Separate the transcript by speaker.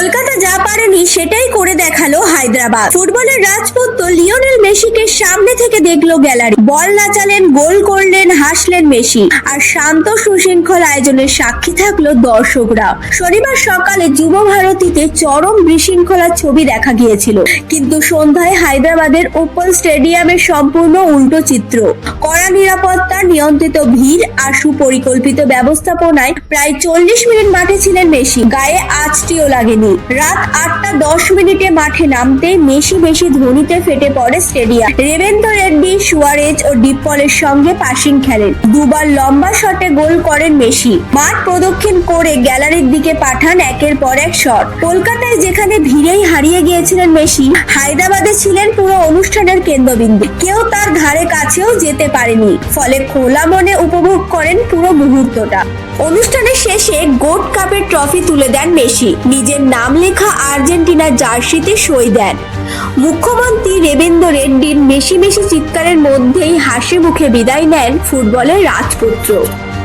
Speaker 1: কলকাতা যা পারেনি সেটাই করে দেখালো হায়দ্রাবাদ। ফুটবলের রাজপুত্র লিওনেল মেসিকে সামনে থেকে দেখলো গ্যালারি, বল নাচালেন, গোল করলেন, হাসলেন মেসি, আর শান্ত সুশৃঙ্খল আয়োজনের সাক্ষী থাকলো দর্শকরা। শনিবার সকালে যুব ভারতীতে চরম বিশৃঙ্খলার ছবি দেখা গিয়েছিল, কিন্তু সন্ধ্যায় হায়দ্রাবাদের ওপেন স্টেডিয়ামের সম্পূর্ণ উল্টো চিত্র। কড়া নিরাপত্তা, নিয়ন্ত্রিত ভিড় আর সুপরিকল্পিত ব্যবস্থাপনায় প্রায় 40 মিনিট মাঠে ছিলেন মেসি। গায়ে আঁচটিও লাগেনি। রাত 8:10 মাঠে নামতে মেসি ধ্বনিতে ফেটে পড়ে স্টেডিয়াম। রেবেন্দ্র রেড্ডি, সুয়ারেজ ও ডিপলের সঙ্গে পাসিং খেলেন। দুবার লম্বা শটে গোল করেন মেসি। মাঠ প্রদক্ষিণ করে গ্যালারির দিকে পাঠান একের পর এক শট। কলকাতায় যেখানে ভিড়েই হারিয়ে গিয়েছিলেন মেসি, হায়দ্রাবাদে ছিলেন পুরো অনুষ্ঠানের কেন্দ্রবিন্দু। কেউ তার ধারে কাছেও যেতে পারেনি, ফলে খোলা মনে উপভোগ করেন পুরো মুহূর্তটা। অনুষ্ঠানের শেষে গোল্ড কাপের ট্রফি তুলে দেন মেসি। নিজের নাম লেখা আর্জেন্টিনার জার্সিতে সই দেন। মুখ্যমন্ত্রী রেবেন্দ্র রেড্ডির মেসি চিৎকারের মধ্যেই হাসি মুখে বিদায় নেন ফুটবলের রাজপুত্র।